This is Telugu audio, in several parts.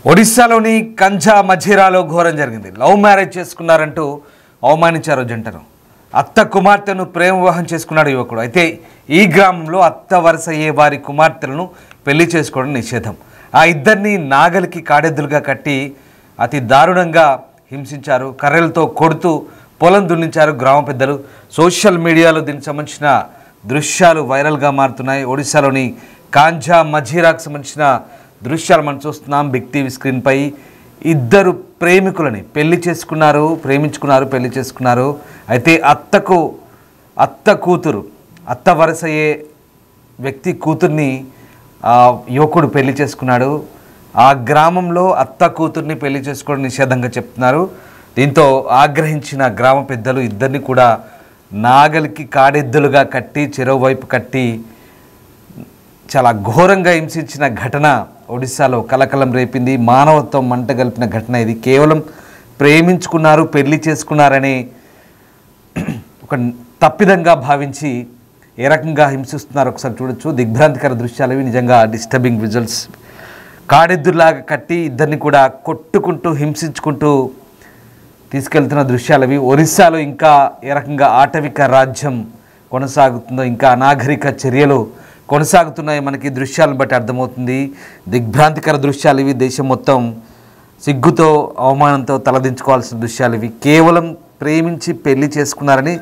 ఒడిశాలోని కంజా మజిరాలో ఘోరం జరిగింది. లవ్ మ్యారేజ్ చేసుకున్నారంటూ అవమానించారు జంటను. అత్త కుమార్తెను ప్రేమ వివాహం చేసుకున్నాడు యువకుడు. అయితే ఈ గ్రామంలో అత్త వరుస అయ్యే వారి కుమార్తెలను పెళ్లి చేసుకోవడం నిషేధం. ఆ ఇద్దరిని నాగలికి కాడెద్దులుగా కట్టి అతి దారుణంగా హింసించారు. కర్రలతో కొడుతూ పొలం దున్నించారు గ్రామ పెద్దలు. సోషల్ మీడియాలో దీనికి సంబంధించిన దృశ్యాలు వైరల్గా మారుతున్నాయి. ఒడిశాలోని కాంజా మజిరాకు సంబంధించిన దృశ్యాలు మనం చూస్తున్నాం బిగ్ టీవీ స్క్రీన్పై. ఇద్దరు ప్రేమికులని పెళ్లి చేసుకున్నారు, ప్రేమించుకున్నారు, పెళ్లి చేసుకున్నారు. అయితే అత్త కూతురు, అత్త వరసయ్యే వ్యక్తి కూతుర్ని యువకుడు పెళ్లి చేసుకున్నాడు. ఆ గ్రామంలో అత్త కూతుర్ని పెళ్లి చేసుకోవడం నిషేధంగా చెప్తున్నారు. దీంతో ఆగ్రహించిన గ్రామ పెద్దలు ఇద్దరిని కూడా నాగలికి కాడెద్దులుగా కట్టి చెరోవైపు కట్టి చాలా ఘోరంగా హింసించిన ఘటన ఒడిశాలో కలకలం రేపింది. మానవత్వం మంటగలిపిన ఘటన ఇది. కేవలం ప్రేమించుకున్నారు, పెళ్లి చేసుకున్నారని ఒక తప్పిదంగా భావించి ఏ రకంగా హింసిస్తున్నారు ఒకసారి చూడొచ్చు. దిగ్భ్రాంతికర దృశ్యాలు ఇవి, నిజంగా డిస్టర్బింగ్ విజువల్స్. కాడెద్దులాగా కట్టి ఇద్దరిని కూడా కొట్టుకుంటూ హింసించుకుంటూ తీసుకెళ్తున్న దృశ్యాలు ఇవి. ఒరిస్సాలో ఇంకా ఏ రకంగా ఆటవిక రాజ్యం కొనసాగుతుందో, ఇంకా అనాగరిక చర్యలు కొనసాగుతున్నాయి మనకి దృశ్యాలను బట్టి అర్థమవుతుంది. దిగ్భ్రాంతికర దృశ్యాలు ఇవి. దేశం మొత్తం సిగ్గుతో అవమానంతో తలదించుకోవాల్సిన దృశ్యాలు ఇవి. కేవలం ప్రేమించి పెళ్లి చేసుకున్నారని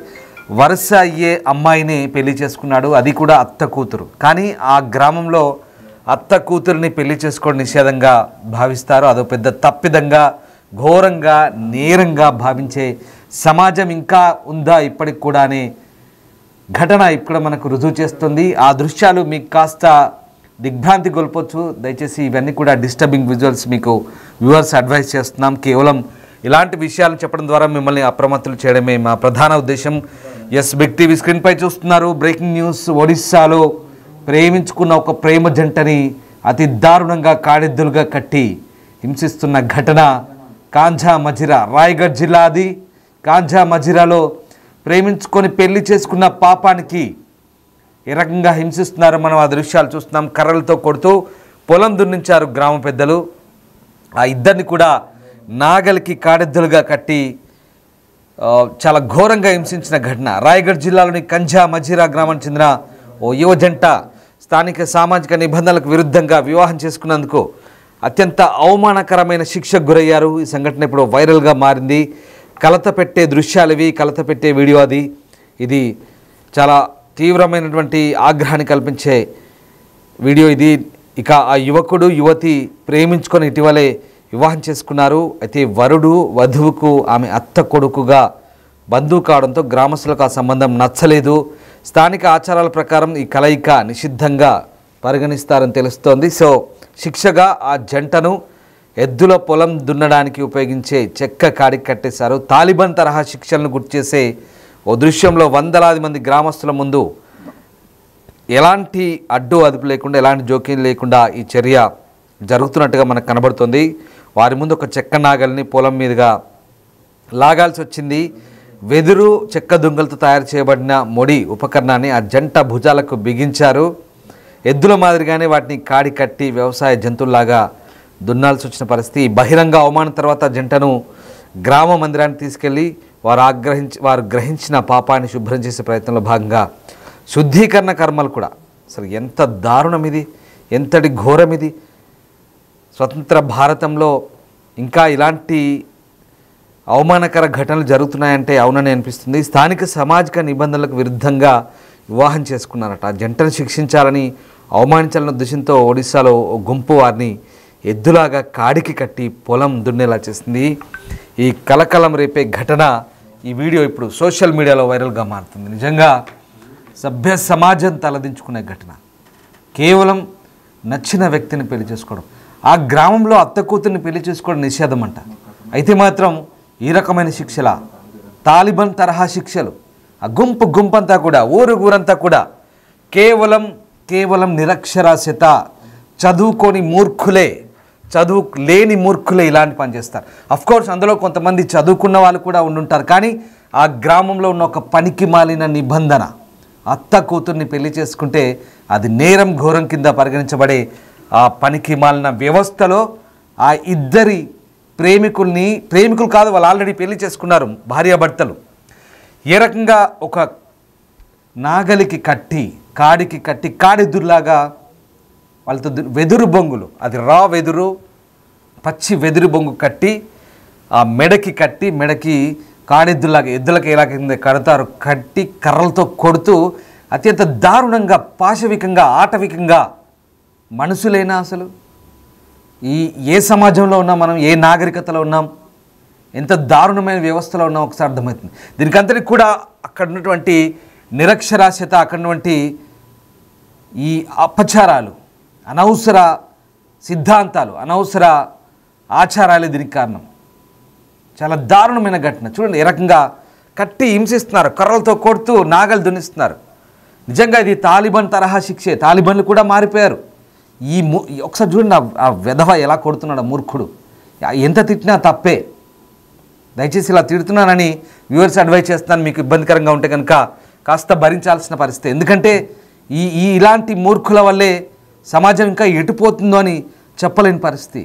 వరుస అయ్యే అమ్మాయిని పెళ్లి చేసుకున్నాడు, అది కూడా అత్త కూతురు. కానీ ఆ గ్రామంలో అత్త కూతురిని పెళ్లి చేసుకోవడం నిషేధంగా భావిస్తారు. అదో పెద్ద తప్పిదంగా, ఘోరంగా, నేరంగా భావించే సమాజం ఇంకా ఉందా ఇప్పటికి కూడా అనే ఘటన ఇక్కడ మనకు రుజువు చేస్తుంది. ఆ దృశ్యాలు మీకు కాస్త దిగ్భ్రాంతి గొల్పొచ్చు. దయచేసి ఇవన్నీ కూడా డిస్టర్బింగ్ విజువల్స్ మీకు వ్యూవర్స్ అడ్వైస్ చేస్తున్నాం. కేవలం ఇలాంటి విషయాలు చెప్పడం ద్వారా మిమ్మల్ని అప్రమత్తులు చేయడమే మా ప్రధాన ఉద్దేశం. ఎస్, బిగ్ టీవీ స్క్రీన్పై చూస్తున్నారు. Breaking news. ఒడిశాలో ప్రేమించుకున్న ఒక ప్రేమ జంటని అతి దారుణంగా కాడెద్దులుగా కట్టి హింసిస్తున్న ఘటన కాంజా మజిరా, రాయగఢ్ జిల్లా. అది కాంజా మజిరాలో ప్రేమించుకొని పెళ్లి చేసుకున్న పాపానికి ఏ రకంగా హింసిస్తున్నారో మనం ఆ దృశ్యాలు చూస్తున్నాం. కర్రలతో కొడుతూ పొలం దున్నించారు గ్రామ పెద్దలు. ఆ ఇద్దరిని కూడా నాగలికి కాడెద్దులుగా కట్టి చాలా ఘోరంగా హింసించిన ఘటన రాయగఢ్ జిల్లాలోని కంజా మజిరా గ్రామానికి చెందిన ఓ యువ జంట స్థానిక సామాజిక నిబంధనలకు విరుద్ధంగా వివాహం చేసుకున్నందుకు అత్యంత అవమానకరమైన శిక్షకు గురయ్యారు. ఈ సంఘటన ఇప్పుడు వైరల్గా మారింది. కలత పెట్టే దృశ్యాలు ఇవి, కలత పెట్టే వీడియో అది. ఇది చాలా తీవ్రమైనటువంటి ఆగ్రహాన్ని కల్పించే వీడియో ఇది. ఇక ఆ యువకుడు యువతి ప్రేమించుకొని ఇటీవలే వివాహం చేసుకున్నారు. అయితే వరుడు వధువుకు ఆమె అత్త కొడుకుగా బంధువు కావడంతో గ్రామస్తులకు ఆ సంబంధం నచ్చలేదు. స్థానిక ఆచారాల ప్రకారం ఈ కలయిక నిషిద్ధంగా పరిగణిస్తారని తెలుస్తోంది. సో శిక్షగా ఆ జంటను ఎద్దుల పొలం దున్నడానికి ఉపయోగించే చెక్క కాడికి కట్టేశారు. తాలిబాన్ తరహా శిక్షలను గుర్తు చేసే ఓ దృశ్యంలో వందలాది మంది గ్రామస్తుల ముందు ఎలాంటి అడ్డు అదుపు లేకుండా, ఎలాంటి జోక్యం లేకుండా ఈ చర్య జరుగుతున్నట్టుగా మనకు కనబడుతుంది. వారి ముందు ఒక చెక్క నాగల్ని పొలం మీదుగా లాగాల్సి వచ్చింది. వెదురు చెక్క దుంగలతో తయారు చేయబడిన మొడి ఉపకరణాన్ని ఆ జంట భుజాలకు బిగించారు. ఎద్దుల మాదిరిగానే వాటిని కాడి కట్టి వ్యవసాయ జంతువుల్లాగా దున్నాల్సి వచ్చిన పరిస్థితి. బహిరంగ అవమానం తర్వాత జంటను గ్రామ మందిరానికి తీసుకెళ్లి వారు గ్రహించిన పాపాన్ని శుభ్రం చేసే ప్రయత్నంలో భాగంగా శుద్ధీకరణ కర్మలు కూడా. అసలు ఎంత దారుణం ఇది, ఎంతటి ఘోరం ఇది. స్వతంత్ర భారతంలో ఇంకా ఇలాంటి అవమానకర ఘటనలు జరుగుతున్నాయంటే అవునని అనిపిస్తుంది. స్థానిక సామాజిక నిబంధనలకు విరుద్ధంగా వివాహం చేసుకున్నారట. ఆ జంటను శిక్షించాలని, అవమానించాలన్న ఉద్దేశంతో ఒడిశాలో ఓ గుంపు వారిని ఎద్దులాగా కాడికి కట్టి పొలం దున్నేలా చేసింది. ఈ కలకలం రేపే ఘటన, ఈ వీడియో ఇప్పుడు సోషల్ మీడియాలో వైరల్గా మారుతుంది. నిజంగా సభ్య సమాజం తలదించుకునే ఘటన. కేవలం నచ్చిన వ్యక్తిని పెళ్లి చేసుకోవడం. ఆ గ్రామంలో అత్త కూతుర్ని పెళ్లి చేసుకోవడం నిషేధం అంట. అయితే మాత్రం ఈ రకమైన శిక్షల, తాలిబాన్ తరహా శిక్షలు. ఆ గుంపంతా కూడా, ఊరంతా కూడా కేవలం నిరక్షరాస్యత, చదువుకోని మూర్ఖులే, చదువు లేని మూర్ఖులే ఇలాంటి పని చేస్తారు. అఫ్కోర్స్ అందులో కొంతమంది చదువుకున్న వాళ్ళు కూడా ఉండుంటారు. కానీ ఆ గ్రామంలో ఉన్న ఒక పనికి మాలిన నిబంధన, అత్త కూతుర్ని పెళ్లి చేసుకుంటే అది నేరం, ఘోరం కింద పరిగణించబడే ఆ పనికి మాలిన వ్యవస్థలో ఆ ఇద్దరి ప్రేమికులు కాదు, వాళ్ళు ఆల్రెడీ పెళ్లి చేసుకున్నారు, భార్యాభర్తలు. ఏ రకంగా ఒక నాగలికి కట్టి కాడికి కట్టి కాడెదురులాగా వాళ్ళతో వెదురు బొంగులు, అది రా వెదురు, పచ్చి వెదురు బొంగు కట్టి ఆ మెడకి కట్టి, మెడకి కాడెద్దులాగా ఎద్దులకి ఎలా కింద కడతారు, కట్టి కర్రలతో కొడుతూ అత్యంత దారుణంగా, పాశవికంగా, ఆటవికంగా, మనుషులేనా అసలు? ఏ సమాజంలో ఉన్నాం మనం, ఏ నాగరికతలో ఉన్నాం, ఎంత దారుణమైన వ్యవస్థలో ఉన్నాం ఒకసారి అర్థమవుతుంది. దీనికంతటికి కూడా అక్కడ ఉన్నటువంటి నిరక్షరాస్యత, అక్కడ ఉన్నటువంటి ఈ అపచారాలు, అనవసర సిద్ధాంతాలు, అనవసర ఆచారాలే దీనికి కారణం. చాలా దారుణమైన ఘటన. చూడండి, ఏ రకంగా కట్టి హింసిస్తున్నారు, కర్రలతో కొడుతూ నాగలు దున్నిస్తున్నారు. నిజంగా ఇది తాలిబాన్ తరహా శిక్షే. తాలిబాన్లు కూడా మారిపోయారు. ఒకసారి చూడండి ఆ వెధవ ఎలా కొడుతున్నాడు, మూర్ఖుడు. ఎంత తిట్టినా తప్పే. దయచేసి ఇలా తిడుతున్నానని వ్యూవర్స్ అడ్వైజ్ చేస్తున్నాను, మీకు ఇబ్బందికరంగా ఉంటే కనుక కాస్త భరించాల్సిన పరిస్థితి. ఎందుకంటే ఇలాంటి మూర్ఖుల వల్లే సమాజం ఇంకా ఎటుపోతుందో అని చెప్పలేని పరిస్థితి.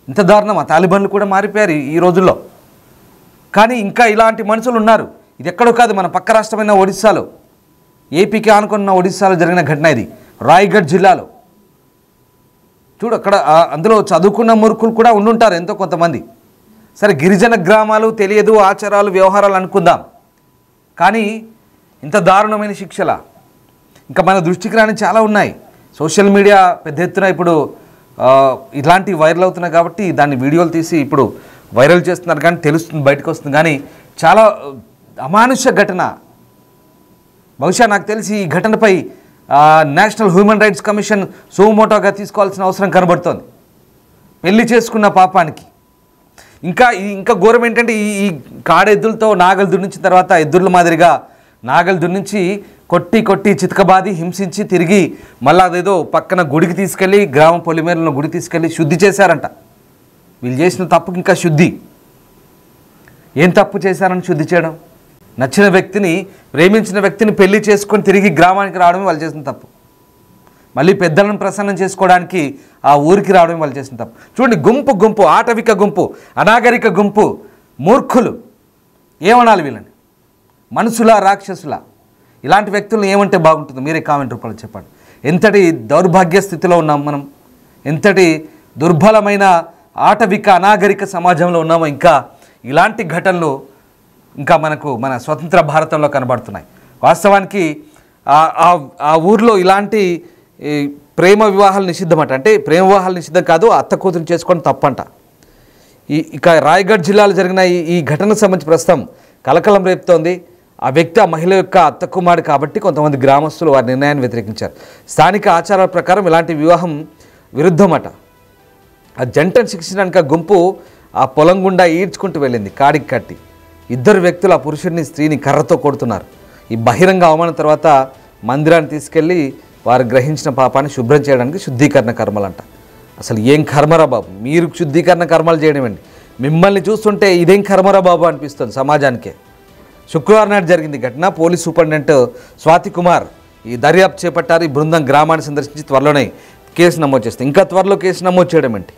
ఇంత దారుణం. ఆ తాలిబాన్లు కూడా మారిపోయారు ఈ రోజుల్లో. కానీ ఇంకా ఇలాంటి మనుషులు ఉన్నారు. ఇది ఎక్కడో కాదు, మన పక్క రాష్ట్రమైన ఒడిస్సాలో, ఏపీకి ఆనుకున్న ఒడిస్సాలో జరిగిన ఘటన ఇది. రాయ్గఢ్ జిల్లాలో చూడు, అక్కడ అందులో చదువుకున్న మూర్ఖులు కూడా ఉండుంటారు ఎంతో కొంతమంది. సరే, గిరిజన గ్రామాలు, తెలియదు ఆచారాలు, వ్యవహారాలు అనుకుందాం, కానీ ఇంత దారుణమైన శిక్షల ఇంకా మన దృష్టికి రాని చాలా ఉన్నాయి. సోషల్ మీడియా పెద్ద ఎత్తున ఇప్పుడు ఇలాంటివి వైరల్ అవుతున్నాయి కాబట్టి దాన్ని వీడియోలు తీసి ఇప్పుడు వైరల్ చేస్తున్నారు, కానీ తెలుస్తుంది, బయటకు వస్తుంది. కానీ చాలా అమానుష ఘటన. బహుశా నాకు తెలిసి ఈ ఘటనపై నేషనల్ హ్యూమన్ రైట్స్ కమిషన్ సుమోటోగా తీసుకోవాల్సిన అవసరం కనబడుతోంది. పెళ్లి చేసుకున్న పాపానికి. ఇంకా ఘోరం ఏంటంటే, ఈ కాడెద్దులతో నాగలు దున్నించిన తర్వాత ఎద్దుల మాదిరిగా నాగలు దున్నించి కొట్టి చితకబాది హింసించి తిరిగి మళ్ళీ అదేదో పక్కన గుడికి తీసుకెళ్ళి, గ్రామం పొలిమేరలో గుడికి తీసుకెళ్ళి శుద్ధి చేశారంట. వీళ్ళు చేసిన తప్పుకి ఇంకా శుద్ధి. ఏం తప్పు చేశారని శుద్ధి చేయడం? నచ్చిన వ్యక్తిని, ప్రేమించిన వ్యక్తిని పెళ్లి చేసుకొని తిరిగి గ్రామానికి రావడమే వాళ్ళు చేసిన తప్పు. మళ్ళీ పెద్దలను ప్రసన్నం చేసుకోవడానికి ఆ ఊరికి రావడమే వాళ్ళు చేసిన తప్పు. చూడండి, గుంపు, ఆటవిక గుంపు, అనాగరిక గుంపు, మూర్ఖులు. ఏమనాలి వీళ్ళని? మనుషులా, రాక్షసులా? ఇలాంటి వ్యక్తులను ఏమంటే బాగుంటుందో మీరే కామెంట్ రూపంలో చెప్పండి. ఎంతటి దౌర్భాగ్య స్థితిలో ఉన్నాం మనం, ఎంతటి దుర్బలమైన ఆటవిక అనాగరిక సమాజంలో ఉన్నామో ఇంకా ఇలాంటి ఘటనలు ఇంకా మన స్వతంత్ర భారతంలో కనబడుతున్నాయి. వాస్తవానికి ఆ ఊర్లో ఇలాంటి ప్రేమ వివాహాలు నిషిద్ధమట. అంటే ప్రేమ వివాహాలు నిషిద్ధం కాదు, అత్త కూతురు చేసుకోవడం తప్పంట. ఇక రాయ్గఢ్ జిల్లాలో జరిగిన ఈ ఘటనకు సంబంధించి ప్రస్తుతం కలకలం రేపుతోంది. ఆ వ్యక్తి ఆ మహిళ యొక్క అత్త కుమారుడు కాబట్టి కొంతమంది గ్రామస్తులు వారి నిర్ణయాన్ని వ్యతిరేకించారు. స్థానిక ఆచారాల ప్రకారం ఇలాంటి వివాహం విరుద్ధమట. ఆ జంటను శిక్షించడానికి ఆ గుంపు ఆ పొలం గుండా ఈడ్చుకుంటూ వెళ్ళింది కాడికి కట్టి. ఇద్దరు వ్యక్తులు ఆ పురుషుడిని, స్త్రీని కర్రతో కొడుతున్నారు. ఈ బహిరంగ అవమానం తర్వాత మందిరాన్ని తీసుకెళ్ళి వారు గ్రహించిన పాపాన్ని శుభ్రం చేయడానికి శుద్ధీకరణ కర్మలంట. అసలు ఏం కర్మరా బాబు, మీరు శుద్ధీకరణ కర్మలు చేయనివ్వండి, మిమ్మల్ని చూస్తుంటే ఇదేం కర్మరా బాబు అనిపిస్తుంది సమాజానికే. శుక్రవారం నాడు జరిగింది ఘటన. పోలీస్ సూపరింటెండెంట్ స్వాతి కుమార్ ఈ దర్యాప్తు చేపట్టారు. ఈ బృందం గ్రామాన్ని సందర్శించి త్వరలోనే కేసు నమోదు చేస్తుంది. ఇంకా త్వరలో కేసు నమోదు చేయడం ఏంటి?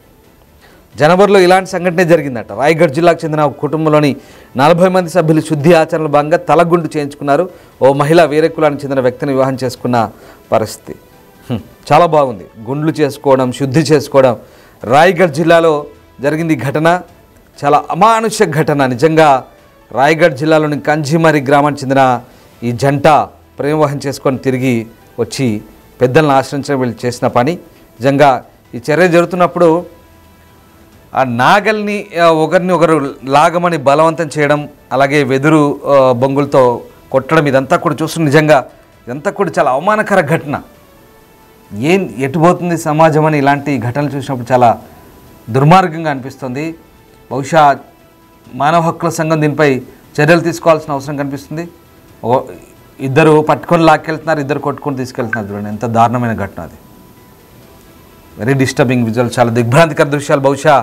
జనవరిలో ఇలాంటి సంఘటనే జరిగిందట. రాయ్గఢ్ జిల్లాకు చెందిన కుటుంబంలోని 40 మంది సభ్యులు శుద్ధి ఆచరణలో భాగంగా తలగుండు చేయించుకున్నారు. ఓ మహిళ వేరే కులానికి చెందిన వ్యక్తిని వివాహం చేసుకున్న పరిస్థితి. చాలా బాగుంది. గుండ్లు చేసుకోవడం, శుద్ధి చేసుకోవడం. రాయ్గఢ్ జిల్లాలో జరిగింది ఘటన. చాలా అమానుష ఘటన నిజంగా. రాయ్గఢ్ జిల్లాలోని కంజిమరి గ్రామానికి చెందిన ఈ జంట ప్రేమ వివాహం చేసుకొని తిరిగి వచ్చి పెద్దలను ఆశ్రయించడం వీళ్ళు చేసిన పని. నిజంగా ఈ చర్య జరుగుతున్నప్పుడు ఆ నాగల్ని ఒకరు లాగమని బలవంతం చేయడం, అలాగే వెదురు బొంగులతో కొట్టడం, ఇదంతా కూడా చూస్తున్న నిజంగా ఇదంతా కూడా చాలా అవమానకర ఘటన. ఎటుపోతుంది సమాజం అని ఇలాంటి ఘటనలు చూసినప్పుడు చాలా దుర్మార్గంగా అనిపిస్తుంది. బహుశా మానవ హక్కుల సంఘం దీనిపై చర్యలు తీసుకోవాల్సిన అవసరం కనిపిస్తుంది. ఇద్దరు పట్టుకొని లాక్కెళ్తున్నారు, ఇద్దరు కొట్టుకొని తీసుకెళ్తున్నారు. చూడండి ఎంత దారుణమైన ఘటన అది. వెరీ డిస్టర్బింగ్ విజువల్, చాలా దిగ్భ్రాంతికర దృశ్యాలు. బహుశా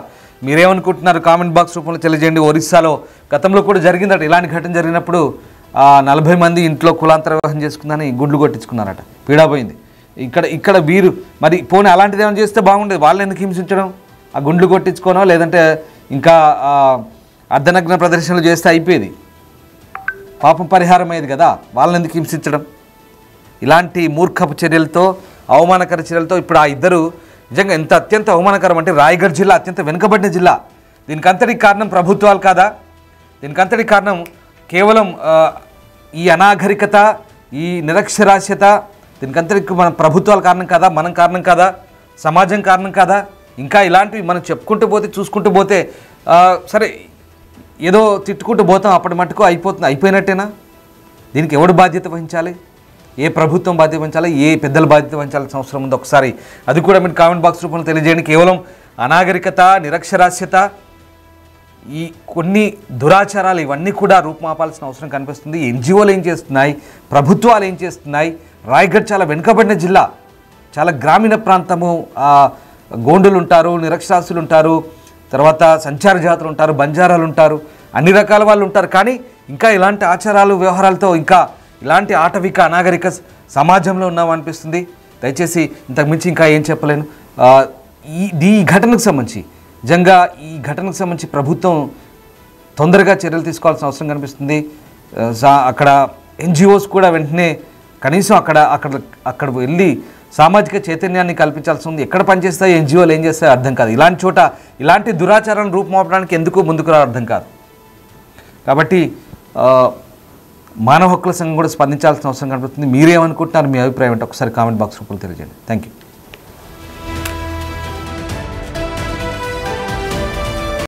మీరేమనుకుంటున్నారు కామెంట్ బాక్స్ రూపంలో తెలియజేయండి. ఒరిస్సాలో గతంలో కూడా జరిగిందట ఇలాంటి ఘటన. జరిగినప్పుడు 40 మంది ఇంట్లో కులాంతర వివాహం చేసుకుందని గుండ్లు కొట్టించుకున్నారట. పీడా పోయింది. ఇక్కడ వీరు మరి పోనీ అలాంటిది ఏమైనా చేస్తే బాగుండేది. వాళ్ళు ఎందుకు హింసించడం? ఆ గుండ్లు కొట్టించుకోనో లేదంటే ఇంకా అర్ధనగ్న ప్రదర్శనలు చేస్తే అయిపోయేది, పాపం పరిహారం అయ్యేది కదా. వాళ్ళని ఎందుకు హింసించడం? ఇలాంటి మూర్ఖపు చర్యలతో, అవమానకర చర్యలతో ఇప్పుడు ఆ ఇద్దరు నిజంగా ఎంత అత్యంత అవమానకరం అంటే, రాయగఢ్ జిల్లా అత్యంత వెనుకబడిన జిల్లా, దీనికంతటికి కారణం ప్రభుత్వాలు కాదా? దీనికంతటికి కారణం కేవలం ఈ అనాగరికత, ఈ నిరక్షరాస్యత, దీనికంతటికి మన ప్రభుత్వాల కారణం కాదా? మనం కారణం కాదా? సమాజం కారణం కాదా? ఇంకా ఇలాంటివి మనం చెప్పుకుంటూ పోతే, చూసుకుంటూ పోతే సరే ఏదో తిట్టుకుంటూ పోతాం, అప్పటి మటుకు అయిపోయినట్టేనా? దీనికి ఎవడు బాధ్యత వహించాలి? ఏ ప్రభుత్వం బాధ్యత వహించాలి? ఏ పెద్దల బాధ్యత వహించాల్సిన అవసరం ఉందో ఒకసారి అది కూడా మీరు కామెంట్ బాక్స్ రూపంలో తెలియజేయండి. కేవలం అనాగరికత, నిరక్షరాస్యత, ఈ కొన్ని దురాచారాలు ఇవన్నీ కూడా రూపుమాపాల్సిన అవసరం కనిపిస్తుంది. ఎన్జిఓలు ఏం చేస్తున్నాయి, ప్రభుత్వాలు ఏం చేస్తున్నాయి? రాయగఢ్ చాలా వెనుకబడిన జిల్లా, చాలా గ్రామీణ ప్రాంతము, గోండులు ఉంటారు, నిరక్షరాస్యులు ఉంటారు, తర్వాత సంచార జాతులు ఉంటారు, బంజారాలు ఉంటారు, అన్ని రకాల వాళ్ళు ఉంటారు. కానీ ఇంకా ఇలాంటి ఆచారాలు, వ్యవహారాలతో, ఇంకా ఇలాంటి ఆటవిక అనాగరిక సమాజంలో ఉన్నామనిపిస్తుంది. దయచేసి ఇంతకు మించి ఇంకా ఏం చెప్పలేను. ఈ ఘటనకు సంబంధించి నిజంగా ఈ ఘటనకు సంబంధించి ప్రభుత్వం తొందరగా చర్యలు తీసుకోవాల్సిన అవసరం కనిపిస్తుంది. అక్కడ ఎన్జిఓస్ కూడా వెంటనే కనీసం అక్కడ వెళ్ళి సామాజిక చైతన్యాన్ని కల్పించాల్సి ఉంది. ఎక్కడ పనిచేస్తాయి ఎన్జిఓలు, ఏం చేస్తాయో అర్థం కాదు. ఇలాంటి చోట ఇలాంటి దురాచారాలను రూపుమాపడానికి ఎందుకు ముందుకు రావడం అర్థం కాదు. కాబట్టి మానవ హక్కుల సంఘం కూడా స్పందించాల్సిన అవసరం కనిపిస్తుంది. మీరేమనుకుంటున్నారు? మీ అభిప్రాయం అంటే ఒకసారి కామెంట్ బాక్స్ రూపంలో తెలియజేయండి. Thank you.